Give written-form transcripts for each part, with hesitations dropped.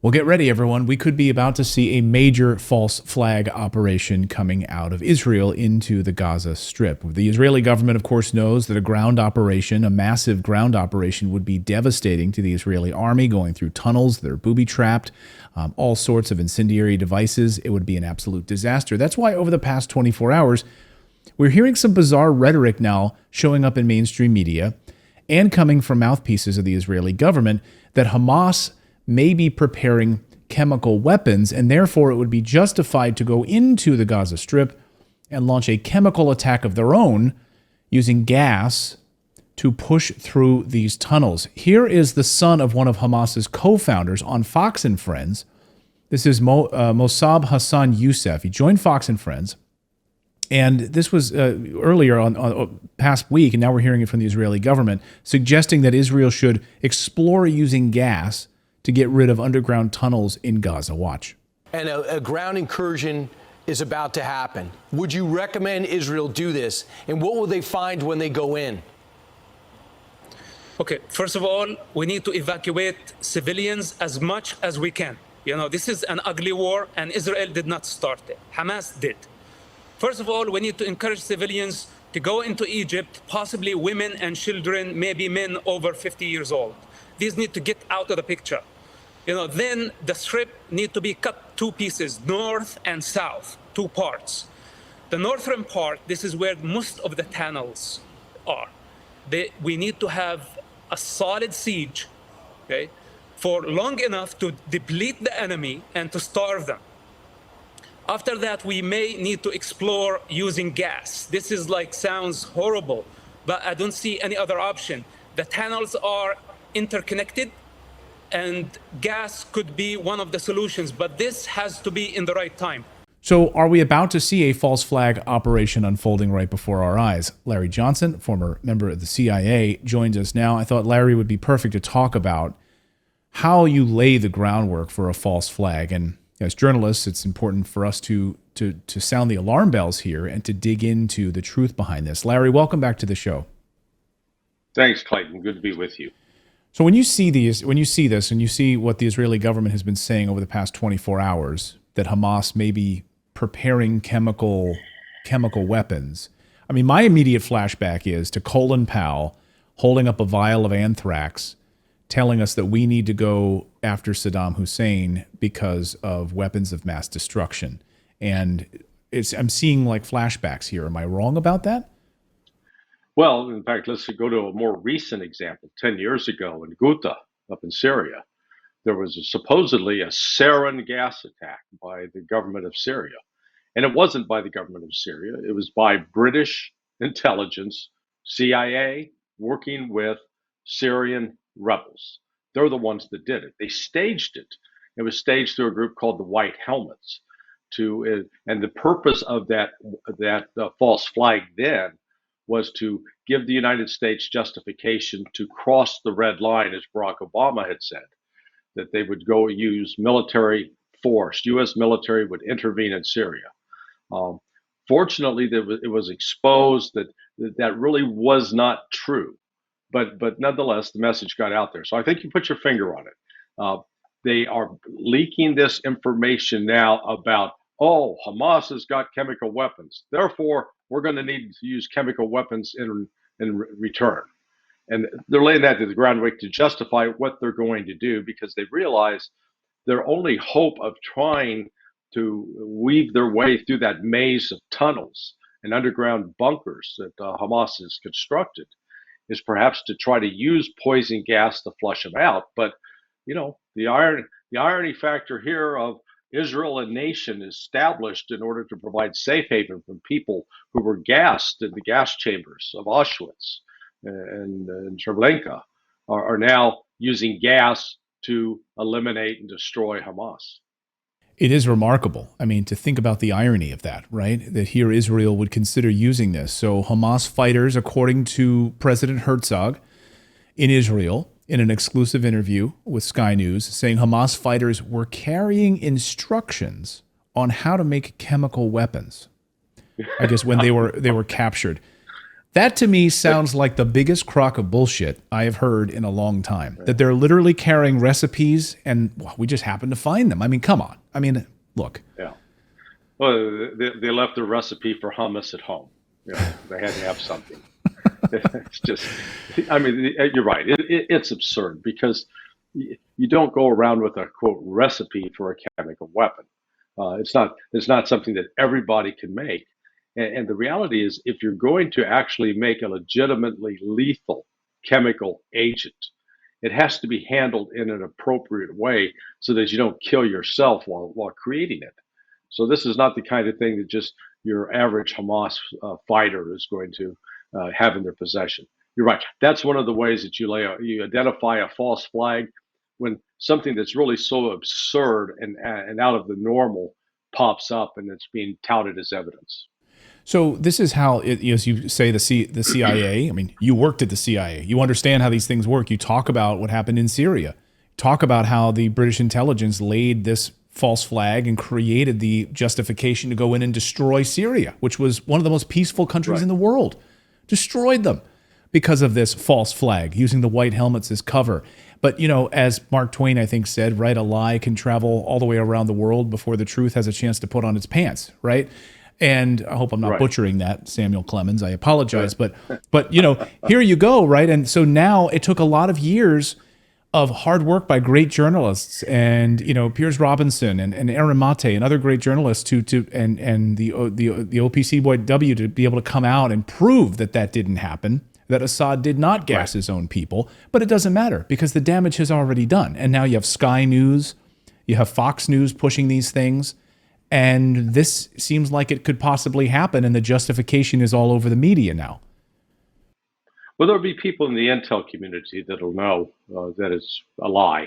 Well, get ready, everyone. We could be about to see a major false flag operation coming out of Israel into the Gaza Strip. The Israeli government, of course, knows that a ground operation, a massive ground operation, would be devastating to the Israeli army, going through tunnels that are booby-trapped, all sorts of incendiary devices. It would be an absolute disaster. That's why over the past 24 hours, we're hearing some bizarre rhetoric now showing up in mainstream media and coming from mouthpieces of the Israeli government that Hamas may be preparing chemical weapons, and therefore it would be justified to go into the Gaza Strip and launch a chemical attack of their own using gas to push through these tunnels. Here is the son of one of Hamas's co-founders on Fox and Friends. This is Mossab Hassan Youssef. He joined Fox and Friends, and this was earlier on past week, and now we're hearing it from the Israeli government, suggesting that Israel should explore using gas to get rid of underground tunnels in Gaza. Watch. And a ground incursion is about to happen. Would you recommend Israel do this? And what will they find when they go in? Okay, first of all, we need to evacuate civilians as much as we can. You know, this is an ugly war, and Israel did not start it. Hamas did. First of all, we need to encourage civilians to go into Egypt, possibly women and children, maybe men over 50 years old. These need to get out of the picture. You know, then the strip need to be cut two pieces, north and south, two parts. The northern part, this is where most of the tunnels are. We need to have a solid siege, okay, for long enough to deplete the enemy and to starve them. After that, we may need to explore using gas. This is sounds horrible, but I don't see any other option. The tunnels are interconnected, and gas could be one of the solutions, but this has to be in the right time. So are we about to see a false flag operation unfolding right before our eyes? Larry Johnson, former member of the CIA, joins us now. I thought Larry would be perfect to talk about how you lay the groundwork for a false flag. And as journalists, it's important for us to sound the alarm bells here and to dig into the truth behind this. Larry, welcome back to the show. Thanks, Clayton. Good to be with you. So when you see this, and you see what the Israeli government has been saying over the past 24 hours, that Hamas may be preparing chemical weapons, I mean, my immediate flashback is to Colin Powell holding up a vial of anthrax, telling us that we need to go after Saddam Hussein because of weapons of mass destruction. And I'm seeing flashbacks here. Am I wrong about that? Well, in fact, let's go to a more recent example. 10 years ago in Ghouta, up in Syria, there was supposedly a sarin gas attack by the government of Syria. And it wasn't by the government of Syria. It was by British intelligence, CIA, working with Syrian rebels. They're the ones that did it. They staged it. It was staged through a group called the White Helmets. And the purpose of that false flag then was to give the United States justification to cross the red line, as Barack Obama had said, that they would go use military force. U.S. military would intervene in Syria. Fortunately, it was exposed that really was not true. But nonetheless, the message got out there. So I think you put your finger on it. They are leaking this information now about, Hamas has got chemical weapons. Therefore, we're going to need to use chemical weapons in return. And they're laying that to the groundwork to justify what they're going to do, because they realize their only hope of trying to weave their way through that maze of tunnels and underground bunkers that Hamas has constructed is perhaps to try to use poison gas to flush them out. But, the irony factor here of Israel, a nation established in order to provide safe haven from people who were gassed in the gas chambers of Auschwitz and Treblinka, are now using gas to eliminate and destroy Hamas. It is remarkable. I mean, to think about the irony of that, right? That here Israel would consider using this. So Hamas fighters, according to President Herzog in Israel, in an exclusive interview with Sky News, saying Hamas fighters were carrying instructions on how to make chemical weapons, I guess, when they were captured. That to me sounds like the biggest crock of bullshit I have heard in a long time. That they're literally carrying recipes and well, we just happen to find them. I mean, come on. I mean, look. Yeah. Well, they left the recipe for hummus at home. You know, they had to have something. It's just, I mean, you're right. It's absurd because you don't go around with a quote recipe for a chemical weapon. It's not something that everybody can make. And the reality is, if you're going to actually make a legitimately lethal chemical agent, it has to be handled in an appropriate way so that you don't kill yourself while creating it. So this is not the kind of thing that just your average Hamas fighter is going to have in their possession. You're right. That's one of the ways that you identify a false flag when something that's really so absurd and out of the normal pops up and it's being touted as evidence. So this is how, as you say, the CIA. I mean, you worked at the CIA. You understand how these things work. You talk about what happened in Syria. Talk about how the British intelligence laid this false flag and created the justification to go in and destroy Syria, which was one of the most peaceful countries in the world. Destroyed them because of this false flag, using the white helmets as cover. But, you know, as Mark Twain, I think, said, right, a lie can travel all the way around the world before the truth has a chance to put on its pants, right? And I hope I'm not butchering that, Samuel Clemens. I apologize. But you know, here you go, right? And so now it took a lot of years of hard work by great journalists and, you know, Piers Robinson and Aaron Mate and other great journalists and the OPCW to be able to come out and prove that that didn't happen, that Assad did not gas his own people. But it doesn't matter because the damage has already done. And now you have Sky News, you have Fox News pushing these things. And this seems like it could possibly happen, and the justification is all over the media now. Well, there'll be people in the intel community that'll know that it's a lie.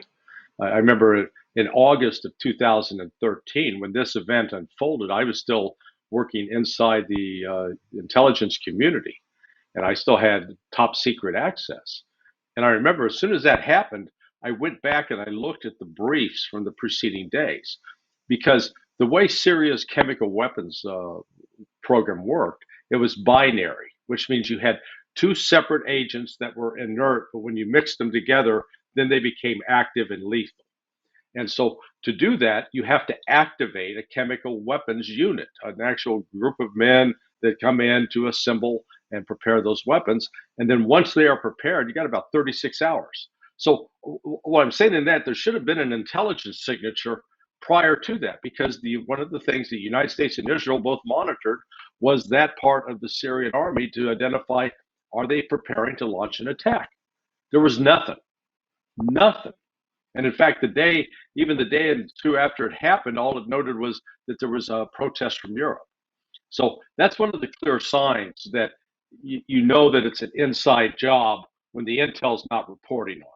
I remember in August of 2013, when this event unfolded, I was still working inside the intelligence community, and I still had top secret access. And I remember as soon as that happened, I went back and I looked at the briefs from the preceding days, because the way Syria's chemical weapons program worked, it was binary, which means you had two separate agents that were inert, but when you mixed them together, then they became active and lethal. And so to do that, you have to activate a chemical weapons unit, an actual group of men that come in to assemble and prepare those weapons. And then once they are prepared, you got about 36 hours. So what I'm saying in that, there should have been an intelligence signature prior to that, because one of the things the United States and Israel both monitored was that part of the Syrian army to identify, are they preparing to launch an attack? There was nothing. And in fact, even the day and two after it happened, all it noted was that there was a protest from Europe. So that's one of the clear signs that you know that it's an inside job when the intel's not reporting on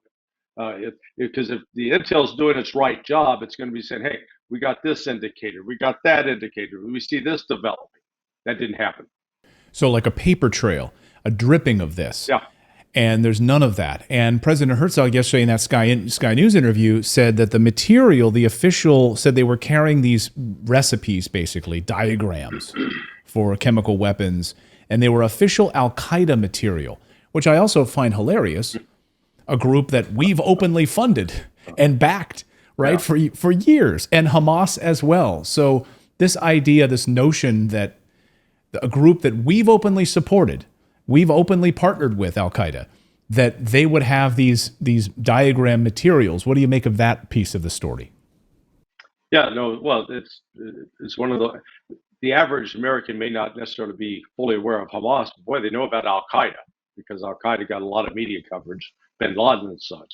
it. Because if the intel's doing its right job, it's going to be saying, hey, we got this indicator, we got that indicator, we see this developing. That didn't happen. So like a paper trail, a dripping of this. Yeah. And there's none of that. And President Herzog yesterday in that Sky News interview said that the material, the official said they were carrying these recipes, basically diagrams for chemical weapons, and they were official Al-Qaeda material, which I also find hilarious. A group that we've openly funded and backed, right, for years, and Hamas as well. So this idea, this notion that a group that we've openly supported, we've openly partnered with Al-Qaeda, that they would have these diagram materials. What do you make of that piece of the story? Yeah, no, well, it's one of the average American may not necessarily be fully aware of Hamas, but boy, they know about Al-Qaeda, because Al-Qaeda got a lot of media coverage, bin Laden and such.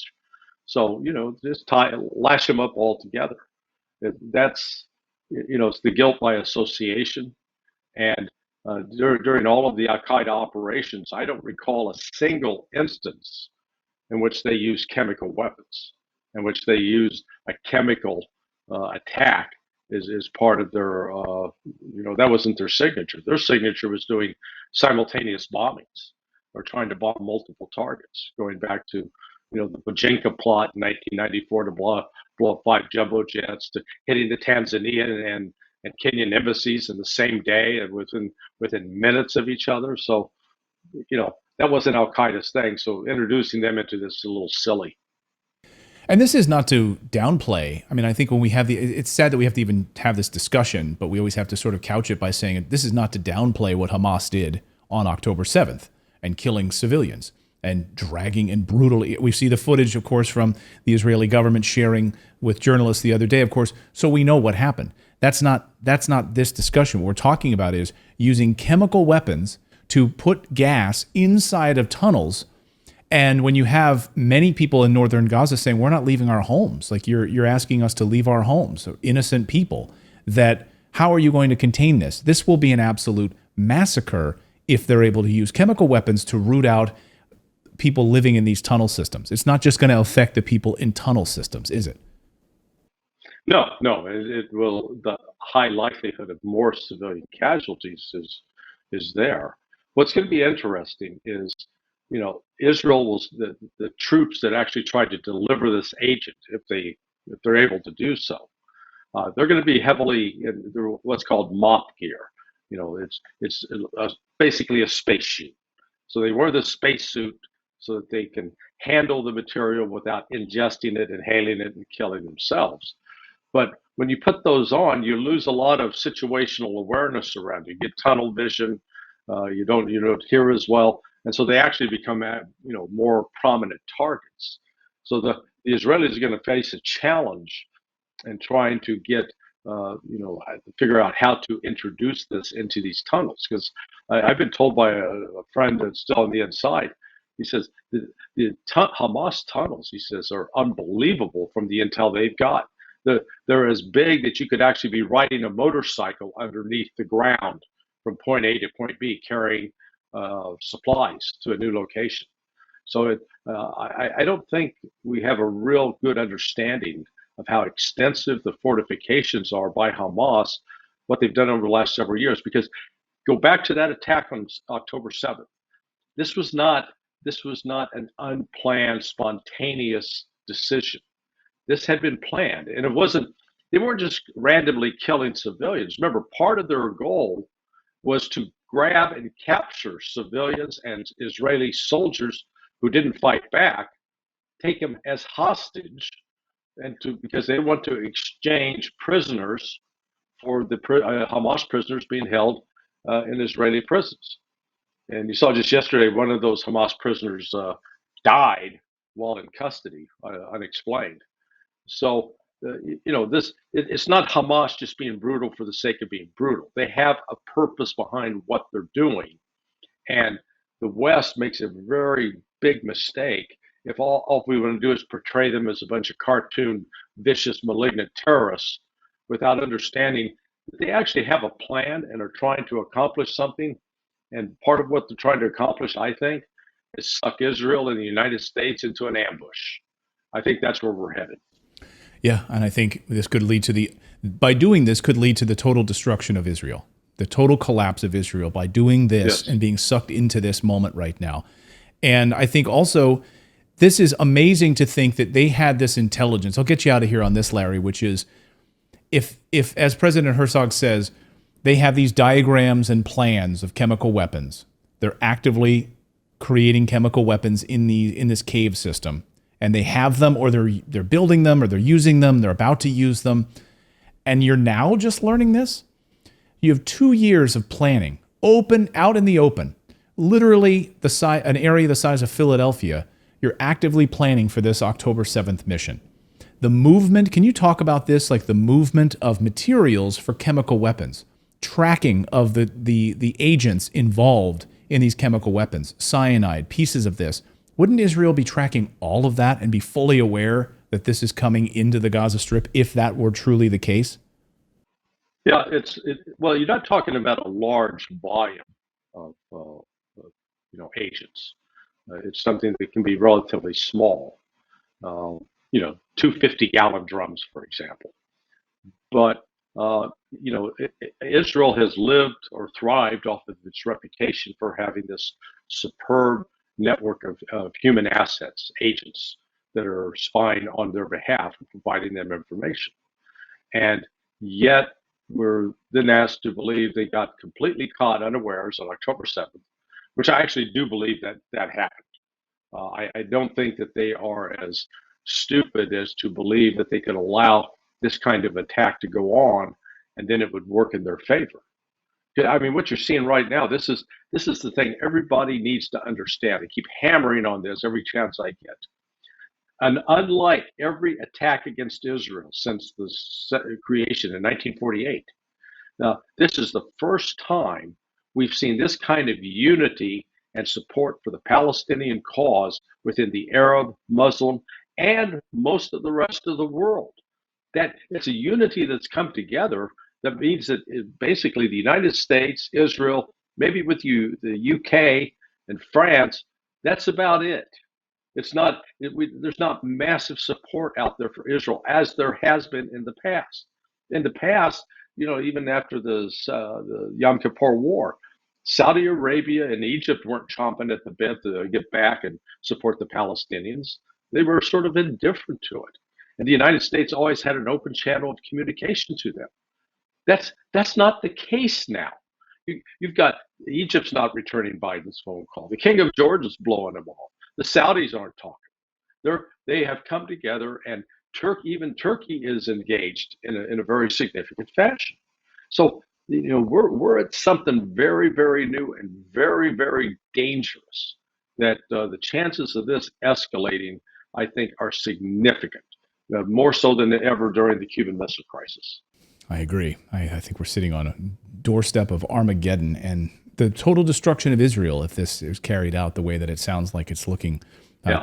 So, you know, just lash them up all together. That's, you know, it's the guilt by association. And during all of the Al-Qaeda operations, I don't recall a single instance in which they used chemical weapons, in which they used a chemical attack is part of their, you know, that wasn't their signature. Their signature was doing simultaneous bombings, or trying to bomb multiple targets, going back to, you know, the Bojinka plot in 1994 to blow up 5 jumbo jets, to hitting the Tanzanian and Kenyan embassies in the same day and within minutes of each other. So that wasn't Al Qaeda's thing. So introducing them into this is a little silly. And this is not to downplay. I mean, I think when we have it's sad that we have to even have this discussion, but we always have to sort of couch it by saying this is not to downplay what Hamas did on October 7th and killing civilians and dragging and brutally. We see the footage, of course, from the Israeli government sharing with journalists the other day, of course, so we know what happened. That's not this discussion. What we're talking about is using chemical weapons to put gas inside of tunnels. And when you have many people in northern Gaza saying, we're not leaving our homes, like you're asking us to leave our homes, so innocent people, that how are you going to contain this? This will be an absolute massacre if they're able to use chemical weapons to root out people living in these tunnel systems. It's not just going to affect the people in tunnel systems, is it? No, it will. The high likelihood of more civilian casualties is there. What's going to be interesting is, Israel was the troops that actually tried to deliver this agent, if they're able to do so. They're going to be heavily in what's called mop gear. It's basically a spacesuit. So they wear the spacesuit so that they can handle the material without ingesting it, inhaling it, and killing themselves. But when you put those on, you lose a lot of situational awareness around you. You get tunnel vision. You don't hear as well, and so they actually become more prominent targets. So the Israelis are going to face a challenge in trying to get figure out how to introduce this into these tunnels, because I've been told by a friend that's still on the inside. He says the Hamas tunnels, he says, are unbelievable from the intel they've got. They're as big that you could actually be riding a motorcycle underneath the ground from point A to point B, carrying supplies to a new location. So I don't think we have a real good understanding of how extensive the fortifications are by Hamas, what they've done over the last several years. Because go back to that attack on October 7th. This was not an unplanned, spontaneous decision. This had been planned, and they weren't just randomly killing civilians. Remember, part of their goal was to grab and capture civilians and Israeli soldiers who didn't fight back, take them as hostage, because they want to exchange prisoners for the Hamas prisoners being held in Israeli prisons. And you saw just yesterday, one of those Hamas prisoners died while in custody, unexplained. So, it's not Hamas just being brutal for the sake of being brutal. They have a purpose behind what they're doing. And the West makes a very big mistake if all we want to do is portray them as a bunch of cartoon, vicious, malignant terrorists without understanding that they actually have a plan and are trying to accomplish something. And part of what they're trying to accomplish, I think, is suck Israel and the United States into an ambush. I think that's where we're headed. Yeah, and I think this could lead to by doing this could lead to the total destruction of Israel, the total collapse of Israel by doing this. Yes. And being sucked into this moment right now. And I think also this is amazing to think that they had this intelligence. I'll get you out of here on this, Larry, which is if as President Herzog says, they have these diagrams and plans of chemical weapons. They're actively creating chemical weapons in this cave system. And they have them, or they're building them, or they're using them, they're about to use them, and you're now just learning this? You have 2 years of planning, out in the open, literally an area the size of Philadelphia. You're actively planning for this October 7th mission. The movement, can you talk about this, like the movement of materials for chemical weapons, tracking of the agents involved in these chemical weapons, cyanide, pieces of this? Wouldn't Israel be tracking all of that and be fully aware that this is coming into the Gaza Strip if that were truly the case? Yeah, well, you're not talking about a large volume of agents. It's something that can be relatively small. 250-gallon drums, for example. But Israel has lived or thrived off of its reputation for having this superb network of human assets, agents that are spying on their behalf and providing them information. And yet we're then asked to believe they got completely caught unawares on October 7th which I actually do believe that happened. I don't think that they are as stupid as to believe that they could allow this kind of attack to go on and then it would work in their favor. I mean, what you're seeing right now, this is the thing everybody needs to understand. I keep hammering on this every chance I get. And unlike every attack against Israel since the creation in 1948, now this is the first time we've seen this kind of unity and support for the Palestinian cause within the Arab, Muslim, and most of the rest of the world. That it's a unity that's come together that means that basically the United States, Israel, maybe with you, the UK and France, that's about it. It's not, there's not massive support out there for Israel as there has been in the past. In the past, even after the Yom Kippur War, Saudi Arabia and Egypt weren't chomping at the bit to get back and support the Palestinians. They were sort of indifferent to it. And the United States always had an open channel of communication to them. That's not the case now. You've got Egypt's not returning Biden's phone call. The King of Georgia's blowing them off. The Saudis aren't talking. They have come together, and even Turkey is engaged in a very significant fashion. So we're at something very, very new and very, very dangerous. That the chances of this escalating, I think, are significant, more so than ever during the Cuban Missile Crisis. I agree. I think we're sitting on a doorstep of Armageddon and the total destruction of Israel if this is carried out the way that it sounds like it's looking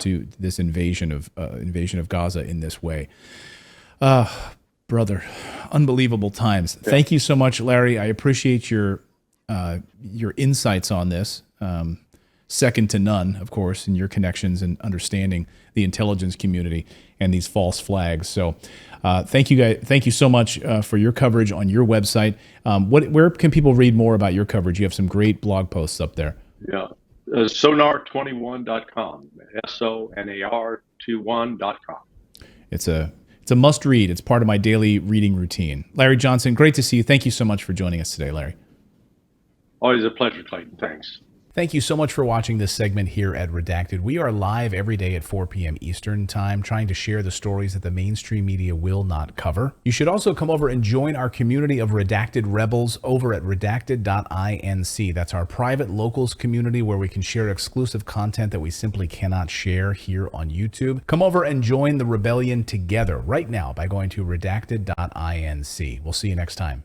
to this invasion of Gaza in this way. Brother, unbelievable times. Yeah. Thank you so much, Larry. I appreciate your insights on this. Second to none, of course, in your connections and understanding the intelligence community and these false flags. So thank you, guys. Thank you so much for your coverage on your website. Where can people read more about your coverage? You have some great blog posts up there. Yeah, sonar21.com, sonar21.com. It's a must read. It's part of my daily reading routine. Larry Johnson, great to see you. Thank you so much for joining us today, Larry. Always a pleasure, Clayton. Thanks. Thank you so much for watching this segment here at Redacted. We are live every day at 4 p.m. Eastern Time, trying to share the stories that the mainstream media will not cover. You should also come over and join our community of Redacted Rebels over at redacted.inc. That's our private locals community where we can share exclusive content that we simply cannot share here on YouTube. Come over and join the rebellion together right now by going to redacted.inc. We'll see you next time.